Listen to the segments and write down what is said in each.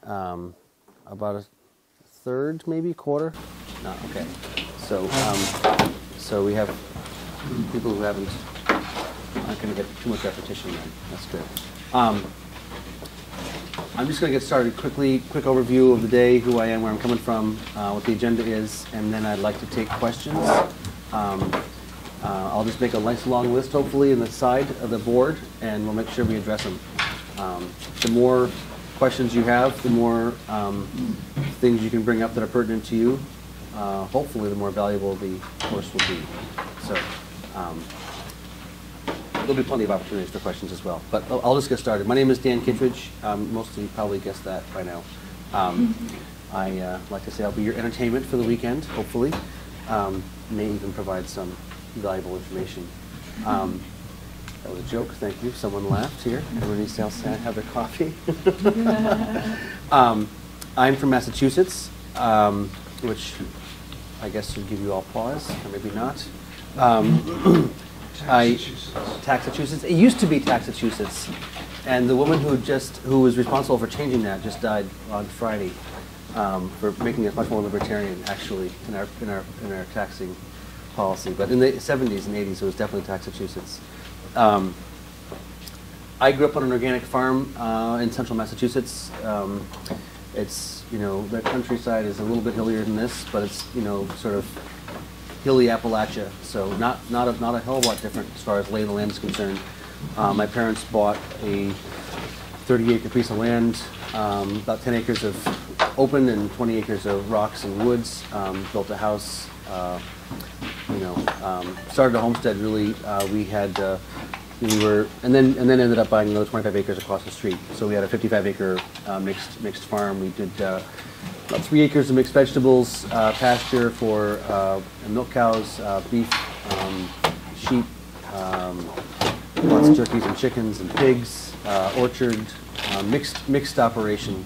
about a third, maybe quarter. No, okay. So we have people who aren't going to get too much repetition then. That's good. I'm just going to get started quickly. Quick overview of the day, who I am, where I'm coming from, what the agenda is, and then I'd like to take questions. I'll just make a nice long list, hopefully, in the side of the board, and we'll make sure we address them. The more questions you have, the more things you can bring up that are pertinent to you. Hopefully, the more valuable the course will be. So there'll be plenty of opportunities for questions as well. But I'll just get started. My name is Dan Kittredge. Most of you probably guessed that by now. I like to say I'll be your entertainment for the weekend, hopefully. May even provide some valuable information. That was a joke, thank you. Someone laughed here. Everybody needs to have their coffee. I'm from Massachusetts, which I guess should give you all pause, or maybe not. Taxachusetts. It used to be Taxachusetts, and the woman who was responsible for changing that just died on Friday, for making it much more libertarian, actually, in our taxing policy. But in the 70s and 80s, it was definitely Taxachusetts. I grew up on an organic farm in central Massachusetts. It's, the countryside is a little bit hillier than this, but it's, sort of hilly Appalachia, so not a hell of a lot different as far as lay of the land is concerned. My parents bought a 30-acre piece of land, about 10 acres of open and 20 acres of rocks and woods. Built a house, started a homestead. Really, and then ended up buying another 25 acres across the street. So we had a 55-acre mixed farm. We did about 3 acres of mixed vegetables, pasture for milk cows, beef, sheep, lots of turkeys and chickens and pigs, orchard, mixed operation.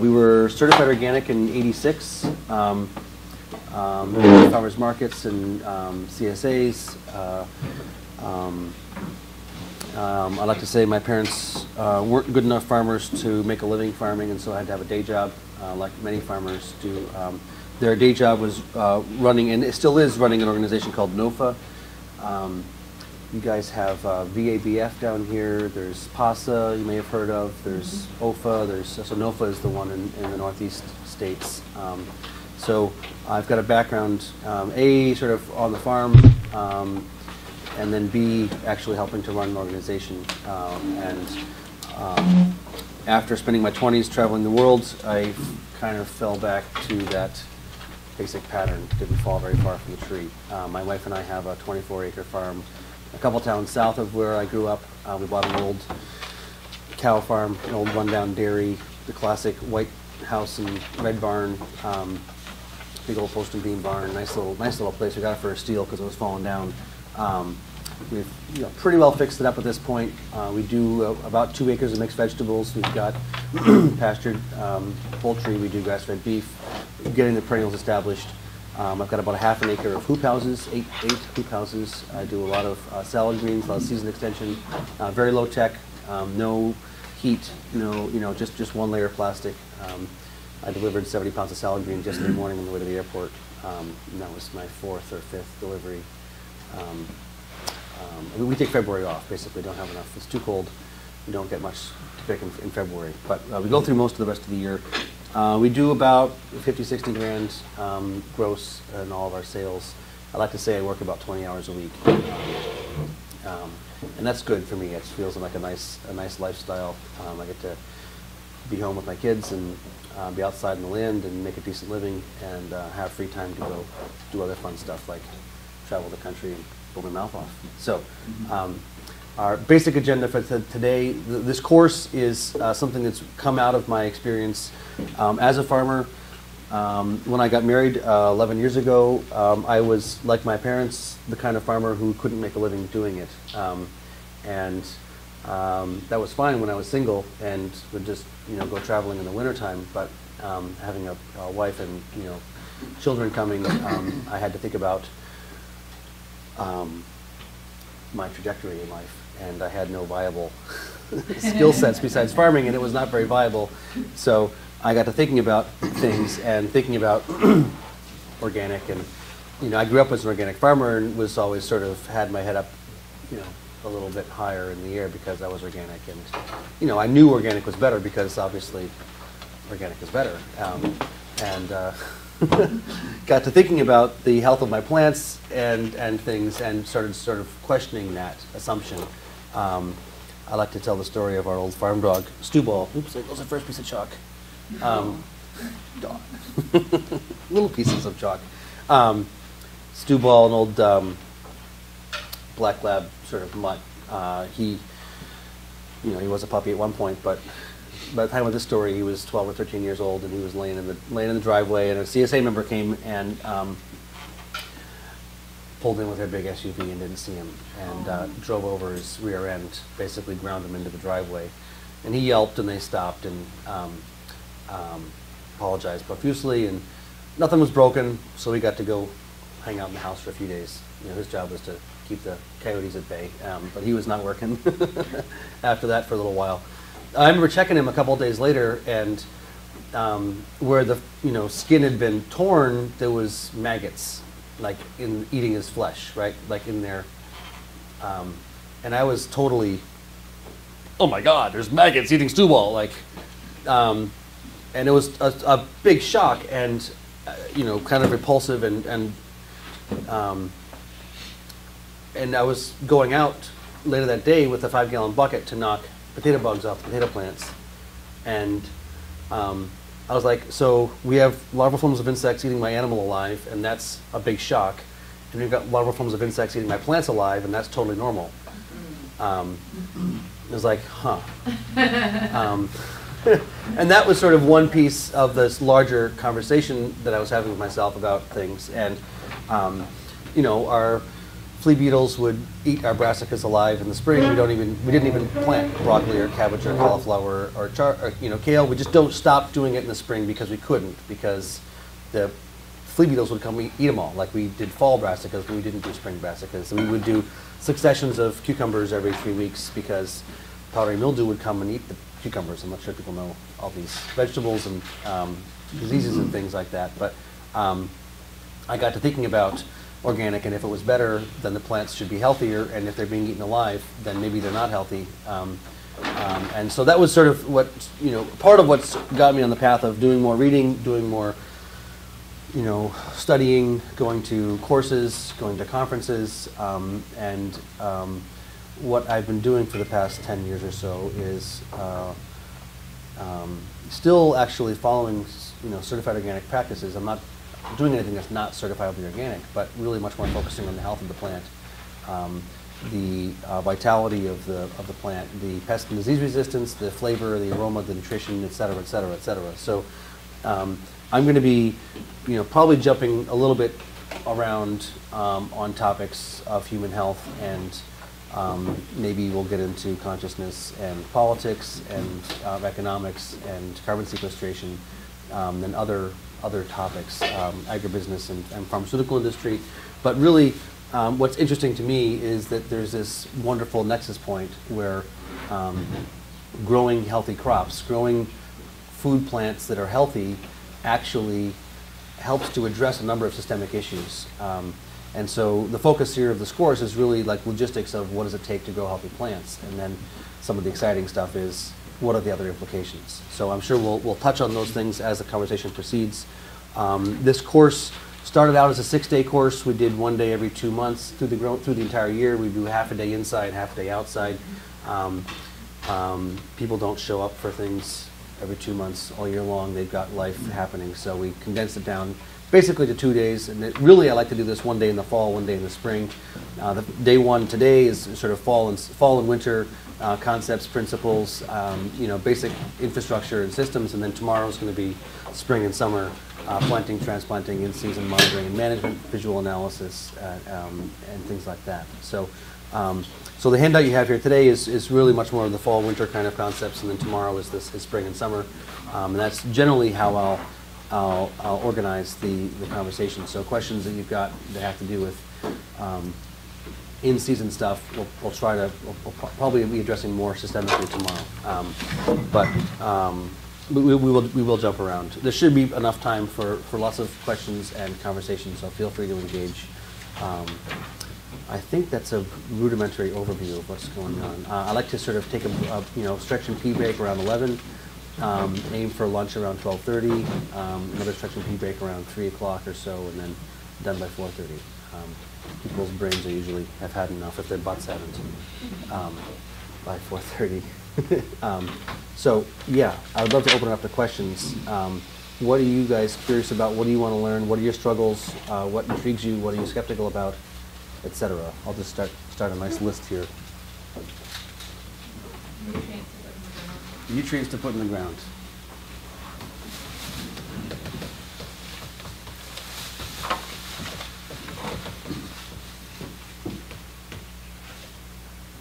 We were certified organic in '86. Farmers markets and CSAs. I like to say my parents weren't good enough farmers to make a living farming, and so I had to have a day job, like many farmers do. Their day job was running, and it still is running, an organization called NOFA. You guys have VABF down here. There's PASA, you may have heard of. There's OFA. So NOFA is the one in the Northeast states. So I've got a background, A, sort of on the farm, and then B, actually helping to run an organization. After spending my 20s traveling the world, I kind of fell back to that basic pattern. Didn't fall very far from the tree. My wife and I have a 24-acre farm a couple towns south of where I grew up. We bought an old cow farm, an old rundown dairy, the classic white house and red barn, big old post and beam barn, nice little place. We got it for a steal because it was falling down. We've pretty well fixed it up at this point. We do about 2 acres of mixed vegetables. We've got pastured poultry. We do grass-fed beef. Getting the perennials established. I've got about a half an acre of hoop houses, eight hoop houses. I do a lot of salad greens, a lot of season extension. Very low tech, no heat, just one layer of plastic. I delivered 70 pounds of salad greens yesterday morning on the way to the airport. And that was my 4th or 5th delivery. We take February off, basically. Don't have enough. It's too cold. We don't get much to pick in February. But we go through most of the rest of the year. We do about 50, 60 grand gross in all of our sales. I like to say I work about 20 hours a week. And that's good for me. It feels like a nice lifestyle. I get to be home with my kids and be outside in the land and make a decent living, and have free time to go do other fun stuff like travel the country and blow my mouth off. So our basic agenda for today, this course is something that's come out of my experience as a farmer. When I got married 11 years ago, I was, like my parents, the kind of farmer who couldn't make a living doing it. That was fine when I was single and would just go traveling in the wintertime, but having a wife and children coming, I had to think about my trajectory in life, and I had no viable skill sets besides farming, and it was not very viable. So I got to thinking about things and thinking about organic, and I grew up as an organic farmer and was always sort of had my head up, a little bit higher in the air because I was organic, and I knew organic was better because obviously organic is better, and got to thinking about the health of my plants and things, and started sort of questioning that assumption. I like to tell the story of our old farm dog, Stewball. Oops, there goes the first piece of chalk. Dog. Little pieces of chalk. Stewball, an old black lab sort of mutt. He was a puppy at one point, but by the time of this story, he was 12 or 13 years old, and he was laying in the driveway, and a CSA member came and pulled in with their big SUV and didn't see him, and drove over his rear end, basically ground him into the driveway. And he yelped, and they stopped and apologized profusely, and nothing was broken, so he got to go hang out in the house for a few days. His job was to keep the coyotes at bay, but he was not working after that for a little while. I remember checking him a couple of days later, and where the skin had been torn, there was maggots, like in eating his flesh, right, like in there. And I was totally, oh my God, there's maggots eating Stewball, like, and it was a big shock, and kind of repulsive, and I was going out later that day with a 5-gallon bucket to knock potato bugs off the potato plants, and I was like, so we have larval forms of insects eating my animal alive, and that's a big shock, and we've got larval forms of insects eating my plants alive, and that's totally normal. It was like, huh. And that was sort of one piece of this larger conversation that I was having with myself about things, and our flea beetles would eat our brassicas alive in the spring. We didn't even plant broccoli or cabbage or cauliflower or kale. We just don't stop doing it in the spring because we couldn't, because the flea beetles would come eat them all. Like we did fall brassicas, but we didn't do spring brassicas. And we would do successions of cucumbers every 3 weeks because powdery mildew would come and eat the cucumbers. I'm not sure if people know all these vegetables and diseases and things like that. But I got to thinking about organic, and if it was better, then the plants should be healthier, and if they're being eaten alive, then maybe they're not healthy. And so that was sort of what, part of what's got me on the path of doing more reading, doing more, studying, going to courses, going to conferences, and what I've been doing for the past 10 years or so is still actually following, certified organic practices. I'm not doing anything that's not certifiably organic, but really much more focusing on the health of the plant, the vitality of the plant, the pest and disease resistance, the flavor, the aroma, the nutrition, et cetera, et cetera, et cetera. So I'm going to be, probably jumping a little bit around on topics of human health, and maybe we'll get into consciousness and politics and economics and carbon sequestration, and other topics, agribusiness and pharmaceutical industry. But really, what's interesting to me is that there's this wonderful nexus point where growing healthy crops, growing food plants that are healthy, actually helps to address a number of systemic issues. And so the focus here of this course is really like logistics of what does it take to grow healthy plants, and then some of the exciting stuff is what are the other implications. So I'm sure we'll touch on those things as the conversation proceeds. This course started out as a 6-day course. We did 1 day every 2 months through the entire year. We do half a day inside, half a day outside. People don't show up for things every 2 months all year long. They've got life happening, so we condensed it down basically to 2 days. And really, I like to do this 1 day in the fall, 1 day in the spring. The day one today is sort of fall and winter concepts, principles, basic infrastructure and systems, and then tomorrow is going to be spring and summer, planting, transplanting, in-season monitoring and management, visual analysis, and things like that. So, so the handout you have here today is really much more of the fall, winter kind of concepts, and then tomorrow is spring and summer, and that's generally how I'll organize the conversation. So questions that you've got that have to do with in-season stuff, we'll probably be addressing more systemically tomorrow. We will jump around. There should be enough time for lots of questions and conversations, so feel free to engage. I think that's a rudimentary overview of what's going on. I like to sort of take a stretch and pee break around 11, aim for lunch around 12:30, another stretch and pee break around 3 o'clock or so, and then done by 4:30. People's brains are usually have had enough if their butts haven't by 4:30. So yeah, I would love to open it up to questions. What are you guys curious about? What do you want to learn? What are your struggles? What intrigues you? What are you skeptical about? Etc. I'll just start a nice list here. Nutrients to put in the ground.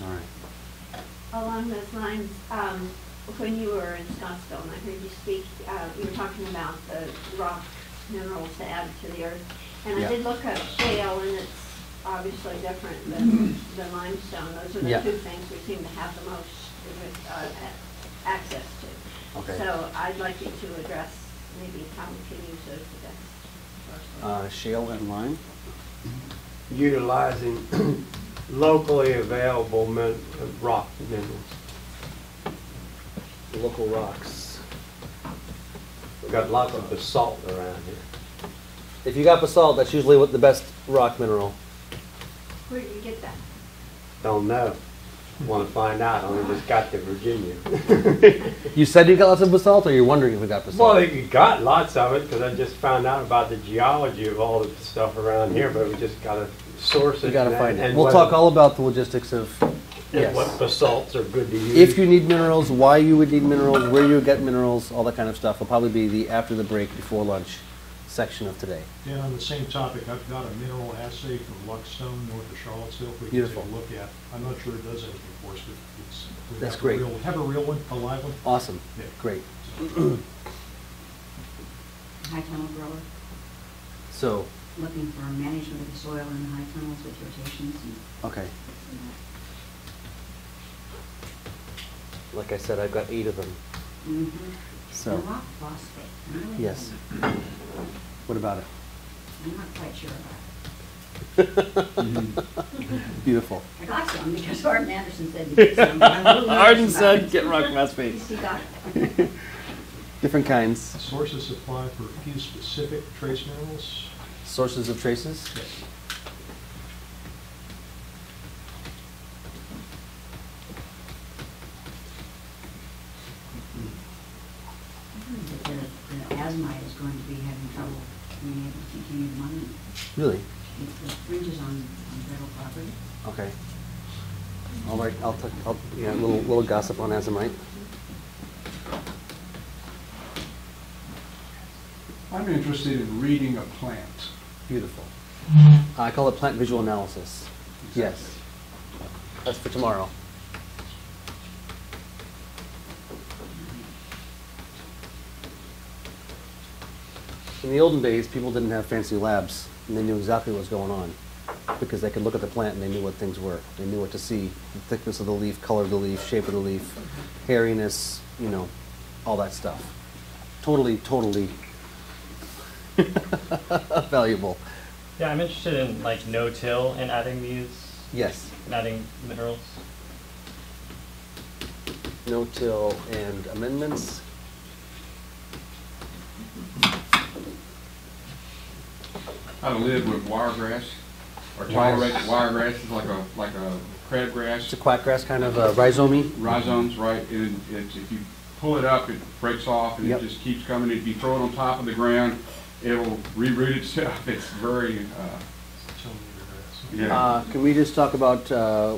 All right. Along those lines, when you were in Scottsdale, and I heard you speak, you were talking about the rock minerals to add to the earth. And Yeah. I did look up shale, and it's obviously different than limestone. Those are the Yeah. two things we seem to have the most access to. Okay. So I'd like you to address maybe how we can use those the best. Shale and lime. Utilizing locally available rock minerals. Local rocks. We've got lots of basalt around here. If you got basalt, that's usually what the best rock mineral. Where do you get that? Don't know. Want to find out. Only just got to Virginia. You said you got lots of basalt, or you're wondering if we got basalt? Well, you got lots of it because I just found out about the geology of all the stuff around here, but we just got to source it. We got to and- find it. and We'll what- talk all about the logistics of, and yes. what basalts are good to use. If you need minerals, why you would need minerals, where you would get minerals, all that kind of stuff will probably be the after the break, before lunch section of today. And on the same topic, I've got a mineral assay from Luckstone, north of Charlottesville, if we can Beautiful. take a look at. I'm not sure it does anything for us, but it's. we That's have a great. real- Have a real one, a live one? Awesome, Yeah. great. High tunnel grower, So, looking for management of the soil in the high tunnels with rotations and okay, like I said, I've got 8 of them, so, And rock phosphate. Really? yes. What about it? I'm not quite sure about Beautiful. it. I got some because Arden Anderson said to get some. but I'm a little nervous Arden about said, it. get rock phosphate. He got it. Different kinds. Sources supply for a few specific trace minerals. Sources of traces? Yes. But the asmite is going to be having trouble being able to continue the mining. Really? It fringes on federal property. Okay. All right, yeah, a little gossip on azomite. I'm interested in reading a plant. Beautiful. I call it plant visual analysis. Yes. That's for tomorrow. In the olden days, people didn't have fancy labs, and they knew exactly what was going on because they could look at the plant and they knew what things were. They knew what to see: the thickness of the leaf, color of the leaf, shape of the leaf, hairiness, all that stuff. Totally valuable. Yeah, I'm interested in like no-till and adding these, Yes. and adding minerals. No-till and amendments. How to live with wiregrass, or tolerate wiregrass is like a crabgrass. It's a quackgrass kind of rhizome. Rhizomes, right? And if you pull it up, it breaks off and Yep. it just keeps coming. If you throw it on top of the ground, it'll reroot itself. It's very, yeah. Can we just talk about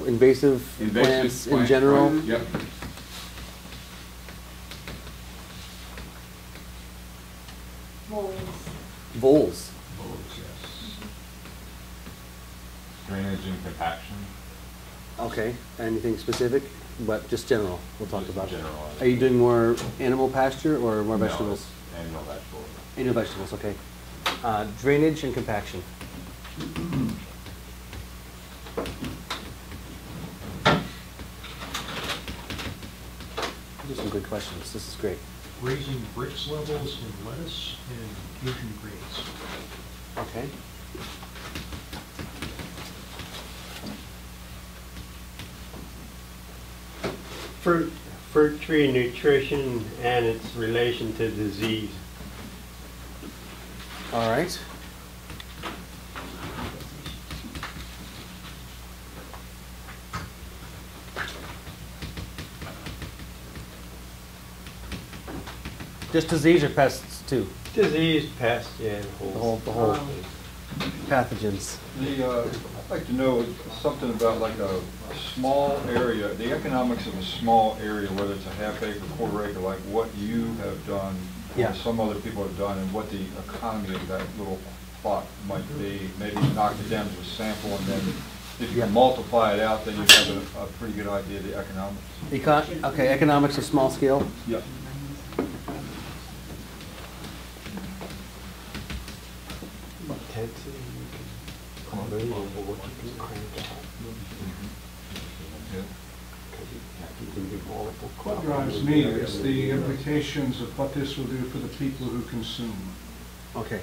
invasive plants in general? Right, yep. Voles. Voles. Drainage and compaction. Okay. Anything specific? But just general. We'll talk Just about. general. Are you doing more animal pasture or more No, vegetables? Annual vegetable. Annual vegetables. Okay. Drainage and compaction. These are some good questions. This is great. raising bricks levels in lettuce and Asian greens. Okay. Fruit tree nutrition and its relation to disease. All right. Just disease or pests too? Disease, pest, yeah, The whole pathogens. I'd like to know something about like a small area, the economics of a small area, whether it's a half acre, quarter acre, like what you have done, Yeah. or some other people have done, and what the economy of that little plot might be. Maybe knock it down to a sample, and then if you Yeah. can multiply it out, then you have a pretty good idea of the economics. Okay, economics of small scale. Yep. Intensity, unbelievable what you can crank out. You can do multiple What crop drives me is the implications of what this will do for the people who consume. Okay.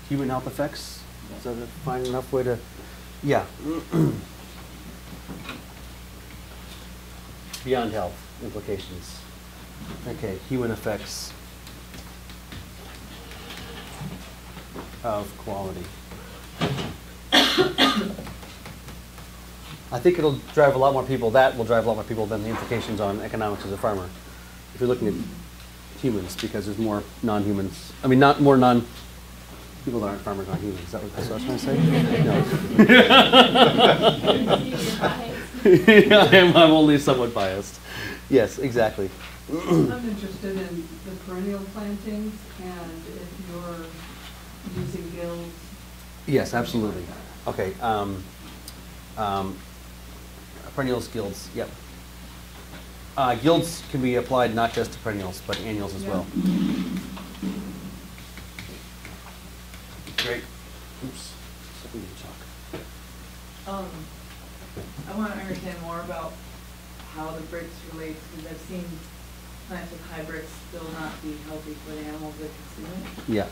Human health effects? Is that a fine enough way to, yeah. Beyond health implications. Okay, human effects of quality. I think it'll drive a lot more people, that will drive a lot more people than the implications on economics as a farmer. If you're looking at humans, because there's more non-humans, I mean, not more non, people that aren't farmers aren't humans, is that what I was trying to say? No. I'm only somewhat biased. Yes, exactly. I'm interested in the perennial plantings and if you're using gills. Yes, absolutely. Okay, perennials, guilds, yep. Guilds can be applied not just to perennials, but annuals as well. Great. Oops. Something to talk. I want to understand more about how the bricks relate, because I've seen plants with hybrids still not be healthy for the animals that consume it. Yeah.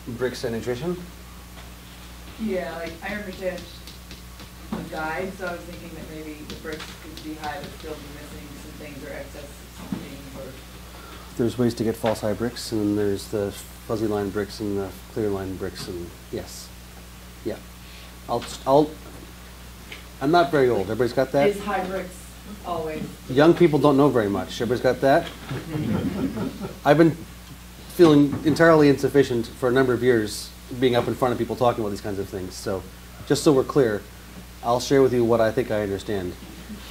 And Bricks and nutrition? yeah, like I understand the guide, so I was thinking that maybe the bricks could be high but still be missing some things or excess some things or. There's ways to get false high bricks, and there's the fuzzy line bricks and the clear line bricks, and yes. Yeah. I'm not very old. Everybody's got that? Is high bricks always? Young people don't know very much. Everybody's got that? I've been feeling entirely insufficient for a number of years being up in front of people talking about these kinds of things. So just so we're clear, I'll share with you what I think I understand.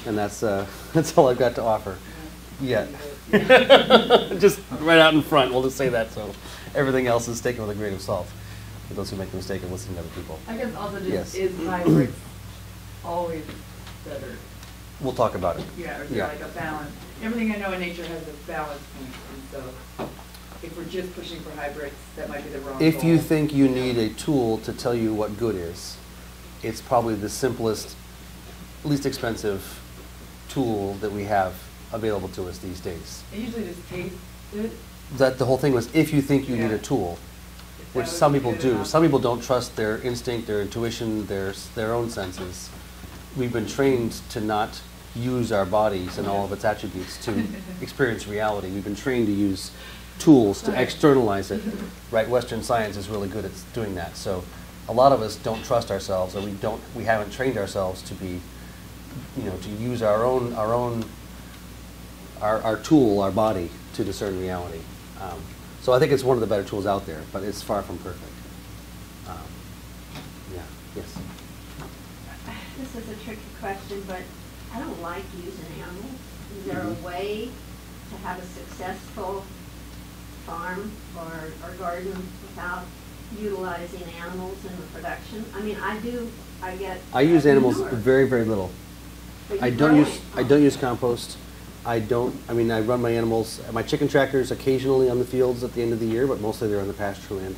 And that's all I've got to offer. Yeah. Just right out in front, we'll just say that, so everything else is taken with a grain of salt for those who make the mistake of listening to other people. I guess also just, Yes. is high bricks always better? We'll talk about it. Yeah, or is there like a balance? Everything I know in nature has a balance point, and so if we're just pushing for high bricks, that might be the wrong If you goal. think you need a tool to tell you what good is, it's probably the simplest, least expensive tool that we have available to us these days. It usually just tastes good. That the whole thing was, if you think you need Yeah. a tool, If which that some would be people good do. enough. Some people don't trust their instinct, their intuition, their own senses. We've been trained to not use our bodies and all of its attributes to experience reality. We've been trained to use tools to Right. externalize it. Right? Western science is really good at doing that. So a lot of us don't trust ourselves, or we haven't trained ourselves to be, to use our tool, our body, to discern reality. So I think it's one of the better tools out there, but it's far from perfect. Yeah, yes. This is a tricky question, but I don't like using animals. Is there a way to have a successful farm or garden without utilizing animals in the production? I mean, I use animals manure, very, very little. but you I grow don't it. use compost. I run my animals, my chicken tractors occasionally on the fields at the end of the year, but mostly they're on the pasture land.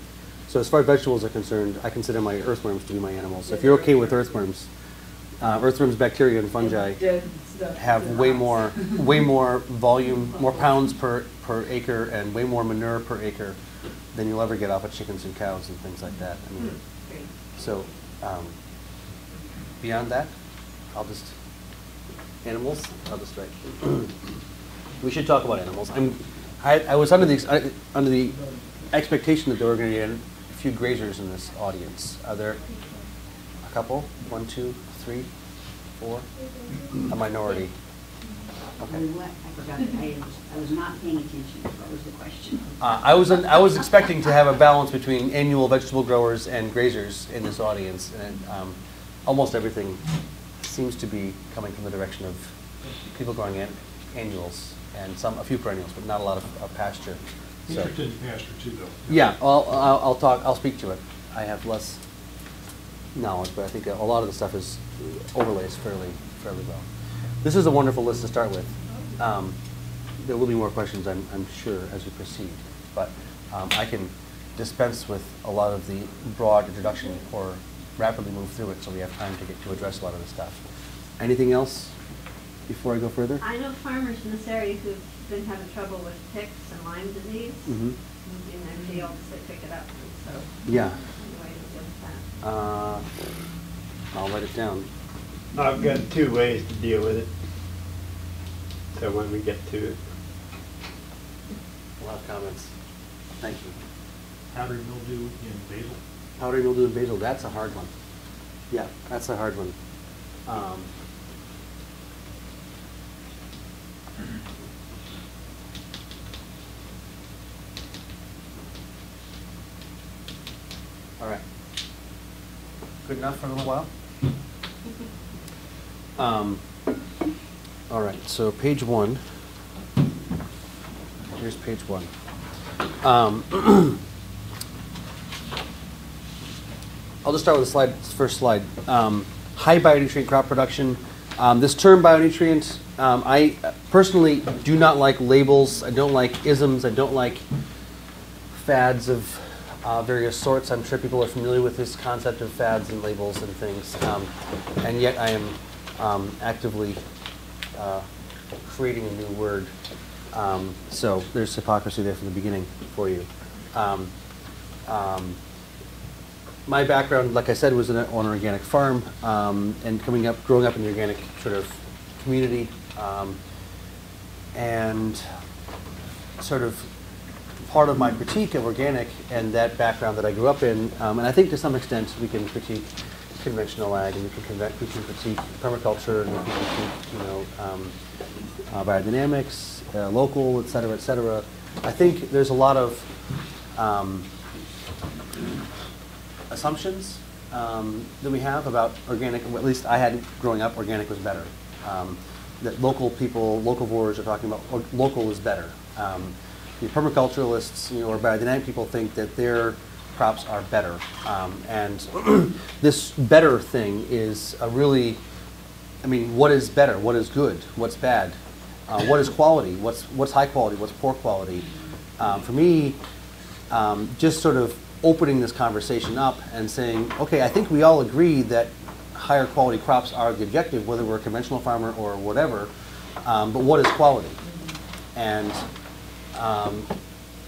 So as far as vegetables are concerned, I consider my earthworms to be my animals. If you're okay with earthworms, bacteria, and fungi. Dead have way more volume, more pounds per acre, and way more manure per acre than you'll ever get off of chickens and cows and things like that. I mean, so beyond that, animals. I'll just write. We should talk about animals. I was under the expectation that there were going to be a few grazers in this audience. Are there a couple? 1, 2, 3, 4? A minority. Okay. I forgot, I was not paying attention. What was the question? I was expecting to have a balance between annual vegetable growers and grazers in this audience, and almost everything seems to be coming from the direction of people growing annuals and a few perennials, but not a lot of pasture. So, Intermittent pasture too, though. yeah, I'll speak to it. I have less knowledge, but I think a lot of the stuff is overlays fairly well. This is a wonderful list to start with. There will be more questions, I'm sure, as we proceed, but I can dispense with a lot of the broad introduction or rapidly move through it so we have time to address a lot of the stuff. Anything else before I go further? I know farmers in this area who've been having trouble with ticks and Lyme disease. Mm-hmm. In their fields, they pick it up, so. Yeah. Anyway, to deal with that. I'll write it down. I've got 2 ways to deal with it. So when we get to it. A lot of comments. Thank you. Powdery mildew in basil. Powdery mildew and basil, that's a hard one. Yeah, that's a hard one. All right. Good enough for a little while? All right, so page 1. Here's page 1. I'll just start with the first slide. High bionutrient crop production. This term bionutrient, I personally do not like labels. I don't like isms. I don't like fads of various sorts. I'm sure people are familiar with this concept of fads and labels and things. And yet I am actively creating a new word. So there's hypocrisy there from the beginning for you. My background, like I said, was on an organic farm, and growing up in the organic sort of community, and sort of part of my critique of organic and that background that I grew up in, and I think to some extent we can critique conventional ag, and we can critique permaculture, and we can critique, biodynamics, local, et cetera, et cetera. I think there's a lot of assumptions that we have about organic. At least I had growing up, organic was better. That local people, locavores are talking about local is better. The permaculturalists, or biodynamic people think that their crops are better. And this better thing is a really, what is better? What is good? What's bad? What is quality? What's high quality? What's poor quality? For me, just sort of opening this conversation up and saying, okay, I think we all agree that higher quality crops are the objective, whether we're a conventional farmer or whatever, but what is quality? And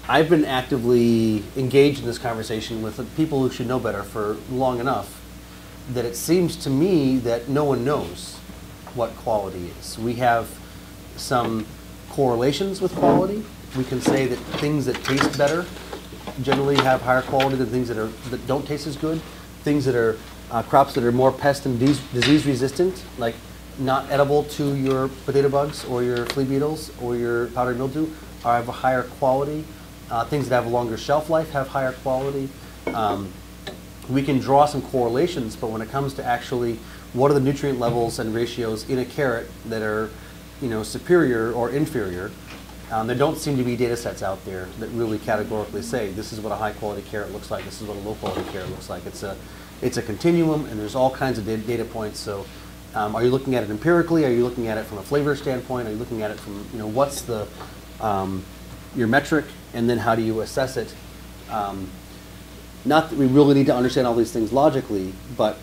I've been actively engaged in this conversation with people who should know better for long enough that it seems to me that no one knows what quality is. We have some correlations with quality. We can say that things that taste better generally have higher quality than things that don't taste as good. Things that are crops that are more pest and disease resistant, like not edible to your potato bugs or your flea beetles or your powdery mildew, have a higher quality. Things that have a longer shelf life have higher quality. We can draw some correlations, but when it comes to actually what are the nutrient levels and ratios in a carrot that are superior or inferior, there don't seem to be data sets out there that really categorically say this is what a high quality carrot looks like, this is what a low quality carrot looks like. It's a continuum, and there's all kinds of data points. So are you looking at it empirically? Are you looking at it from a flavor standpoint? Are you looking at it from, what's the your metric, and then how do you assess it? Not that we really need to understand all these things logically, but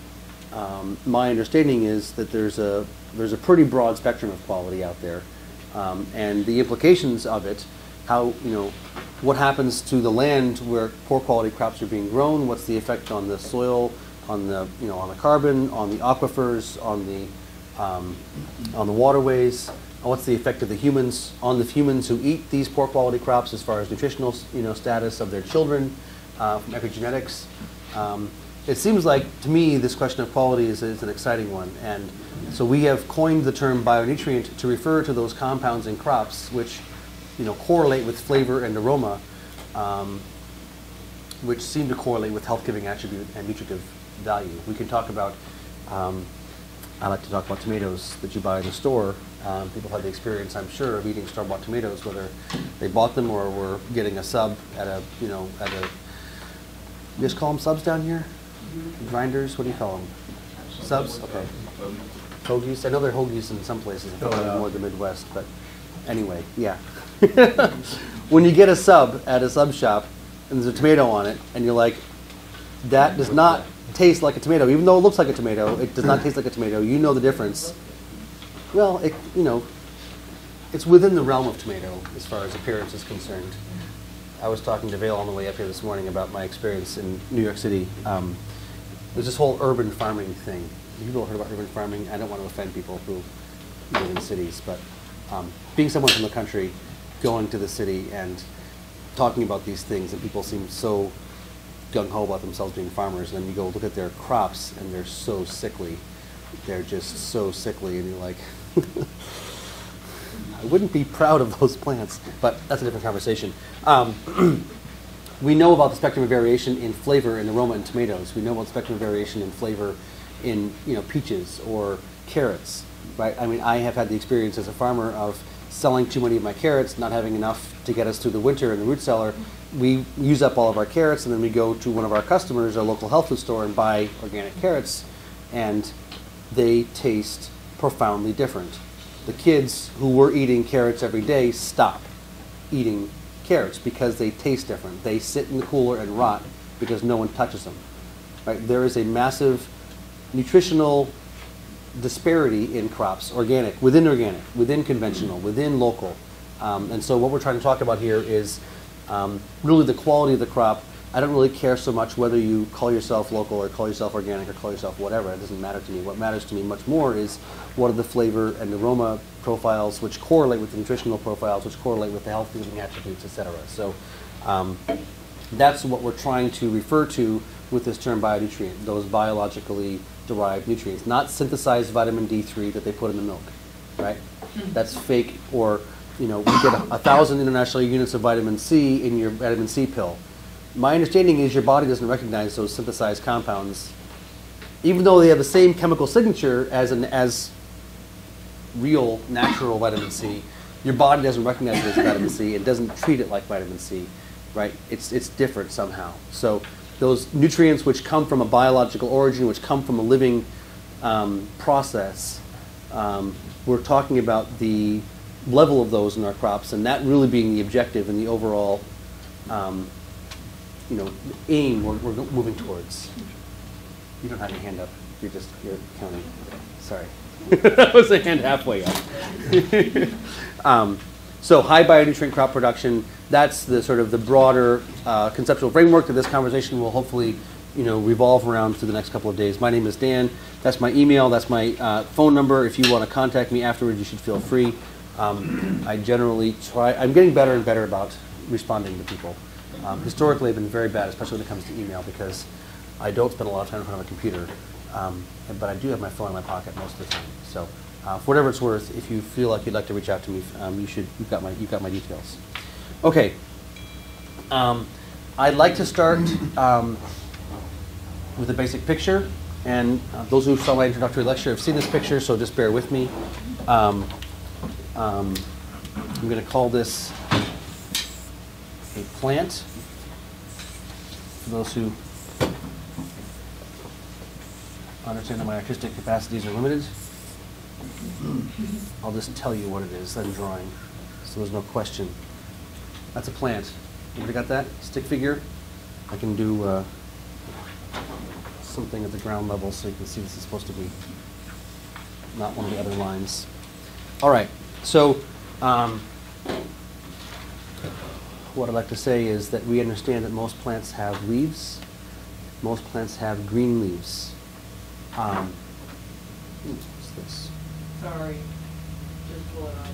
my understanding is that there's a pretty broad spectrum of quality out there, and the implications of it, how, you know, what happens to the land where poor quality crops are being grown, what's the effect on the soil, on the, you know, on the carbon, on the aquifers, on the waterways, what's the effect of the humans on the humans who eat these poor quality crops as far as nutritional, you know, status of their children, from epigenetics. It seems like, to me, this question of quality is an exciting one, and so we have coined the term bionutrient to refer to those compounds in crops which, you know, correlate with flavor and aroma, which seem to correlate with health-giving attribute and nutritive value. We can talk about, I like to talk about tomatoes that you buy in the store. People have the experience, I'm sure, of eating store-bought tomatoes, whether they bought them or were getting a sub at a, you know, at a, you just call them subs down here? Grinders, what do you call them? Subs? Okay. Hoagies? I know they're hoagies in some places, more the Midwest, but anyway, yeah. When you get a sub at a sub shop and there's a tomato on it, and you're like, that does not taste like a tomato, even though it looks like a tomato, it does not taste like a tomato, you know the difference. Well, it, you know, it's within the realm of tomato as far as appearance is concerned. I was talking to Vail on the way up here this morning about my experience in New York City. There's this whole urban farming thing. Have you all heard about urban farming? I don't want to offend people who live in cities, but being someone from the country, going to the city and talking about these things, and people seem so gung-ho about themselves being farmers, and then you go look at their crops and they're so sickly. They're just so sickly, and you're like, I wouldn't be proud of those plants, but that's a different conversation. We know about the spectrum of variation in flavor and aroma in tomatoes. We know about the spectrum of variation in flavor in, you know, peaches or carrots, right? I mean, I have had the experience as a farmer of selling too many of my carrots, not having enough to get us through the winter in the root cellar. We use up all of our carrots, and then we go to one of our customers, our local health food store, and buy organic carrots, and they taste profoundly different. The kids who were eating carrots every day stop eating carrots because they taste different. They sit in the cooler and rot because no one touches them. Right? There is a massive nutritional disparity in crops, organic, within conventional, within local. And so what we're trying to talk about here is really the quality of the crop. I don't really care so much whether you call yourself local or call yourself organic or call yourself whatever. It doesn't matter to me. What matters to me much more is what are the flavor and aroma profiles which correlate with the nutritional profiles, which correlate with the health-giving attributes, etc. So that's what we're trying to refer to with this term bionutrient, those biologically derived nutrients, not synthesized vitamin D3 that they put in the milk, right? That's fake, or, you know, we get 1,000 international units of vitamin C in your vitamin C pill. My understanding is your body doesn't recognize those synthesized compounds, even though they have the same chemical signature as real, natural vitamin C. Your body doesn't recognize it as vitamin C. It doesn't treat it like vitamin C, right? It's different somehow. So those nutrients which come from a biological origin, which come from a living process, we're talking about the level of those in our crops, and that really being the objective and the overall you know, aim we're moving towards. You don't have your hand up. You're counting. Sorry. That was a hand halfway up. So high bionutrient crop production, that's the sort of the broader conceptual framework that this conversation will hopefully, you know, revolve around through the next couple of days. My name is Dan. That's my email. That's my phone number. If you want to contact me afterwards, you should feel free. I generally try. I'm getting better and better about responding to people. Historically, I've been very bad, especially when it comes to email, because I don't spend a lot of time in front of a computer. But I do have my phone in my pocket most of the time. So, for whatever it's worth, if you feel like you'd like to reach out to me, you've got my details. Okay. I'd like to start with a basic picture, and those who saw my introductory lecture have seen this picture, so just bear with me. I'm going to call this a plant. For those who understand that my artistic capacities are limited, I'll just tell you what it is I'm drawing, so there's no question. That's a plant. Everybody got that? Stick figure? I can do something at the ground level so you can see this is supposed to be not one of the other lines. All right, so what I'd like to say is that we understand that most plants have leaves. Most plants have green leaves. What's this? Sorry, just pull it up.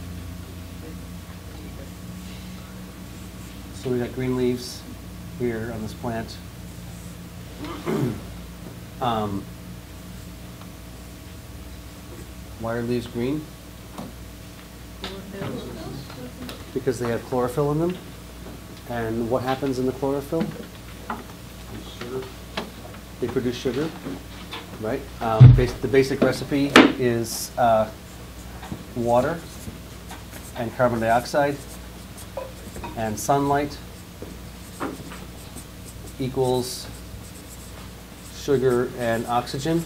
So we got green leaves here on this plant. Why are leaves green? Because they have chlorophyll in them. And what happens in the chlorophyll? They produce sugar, right? The basic recipe is water and carbon dioxide and sunlight equals sugar and oxygen.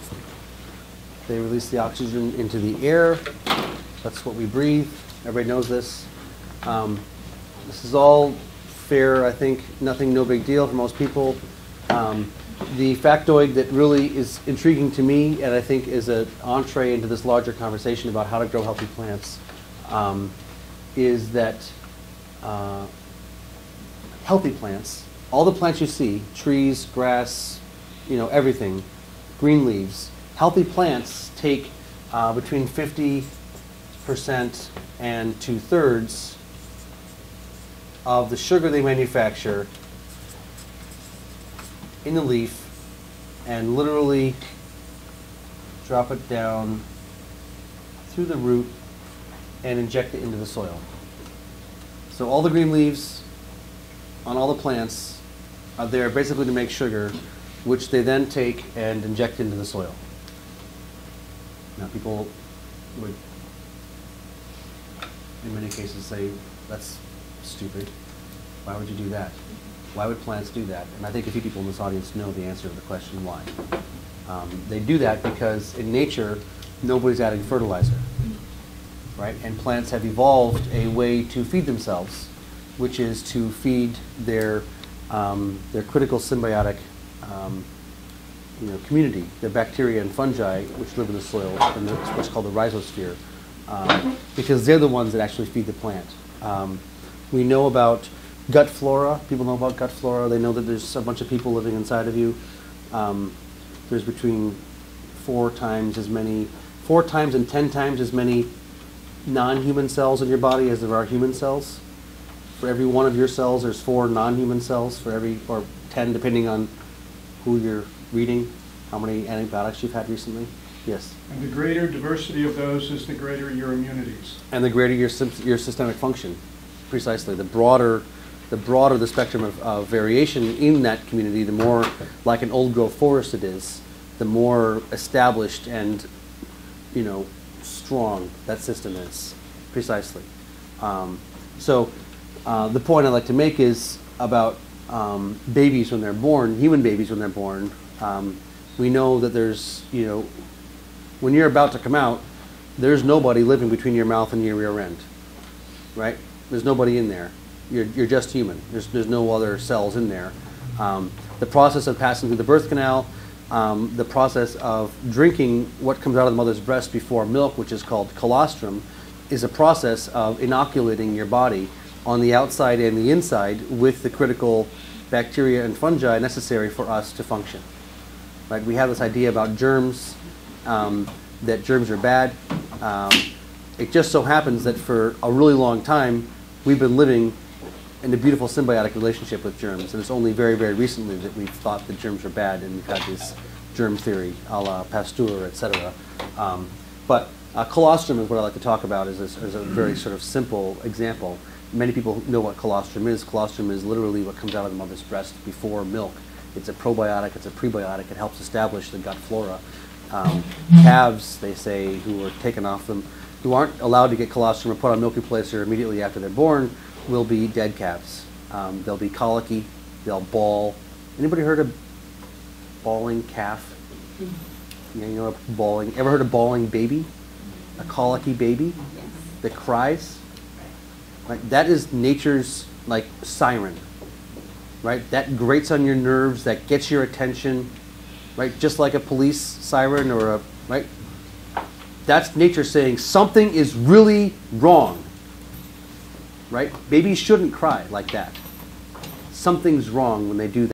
They release the oxygen into the air. That's what we breathe. Everybody knows this. This is all fair, I think. Nothing, no big deal for most people. The factoid that really is intriguing to me, and I think is an entree into this larger conversation about how to grow healthy plants, is that healthy plants, all the plants you see, trees, grass, everything, green leaves, healthy plants take between 50% and 2/3 of the sugar they manufacture in the leaf and literally drop it down through the root and inject it into the soil. So all the green leaves on all the plants are there basically to make sugar, which they then take and inject into the soil. Now people would, in many cases, say, that's stupid. Why would you do that? Why would plants do that? And I think a few people in this audience know the answer to the question why. They do that because in nature, nobody's adding fertilizer, right? And plants have evolved a way to feed themselves, which is to feed their critical symbiotic community, the bacteria and fungi which live in the soil, in what's called the rhizosphere, because they're the ones that actually feed the plant. We know about gut flora. People know about gut flora. They know that there's a bunch of people living inside of you. There's between 4 times and 10 times as many non-human cells in your body as there are human cells. For every one of your cells, there's 4 non-human cells. Or 10, depending on who you're reading, how many antibiotics you've had recently. Yes. And the greater diversity of those is the greater your immunities. And the greater your systemic function. Precisely. The broader the spectrum of variation in that community, the more like an old growth forest it is, the more established and strong that system is. Precisely. So the point I'd like to make is about babies when they're born, human babies when they're born. We know that there's, when you're about to come out, there's nobody living between your mouth and your rear end, right? There's nobody in there. You're just human. There's no other cells in there. The process of passing through the birth canal, the process of drinking what comes out of the mother's breast before milk, which is called colostrum, is a process of inoculating your body on the outside and the inside with the critical bacteria and fungi necessary for us to function. Right? We have this idea about germs, that germs are bad. It just so happens that for a really long time, we've been living in a beautiful symbiotic relationship with germs, and it's only very, very recently that we've thought that germs are bad, and we've had this germ theory, a la Pasteur, etc. But colostrum is what I like to talk about as a very sort of simple example. Many people know what colostrum is. Colostrum is literally what comes out of the mother's breast before milk. It's a probiotic, it's a prebiotic, it helps establish the gut flora. Calves, they say, who are taken off them, who aren't allowed to get colostrum or put on milk replacer immediately after they're born, will be dead calves. They'll be colicky, they'll bawl. Anybody heard of bawling calf? Yeah, you know what bawling, ever heard of bawling baby? A colicky baby that cries? Right? That is nature's siren, right? That grates on your nerves, that gets your attention, right? Just like a police siren or a, right? That's nature saying something is really wrong, right? Babies shouldn't cry like that. Something's wrong when they do that.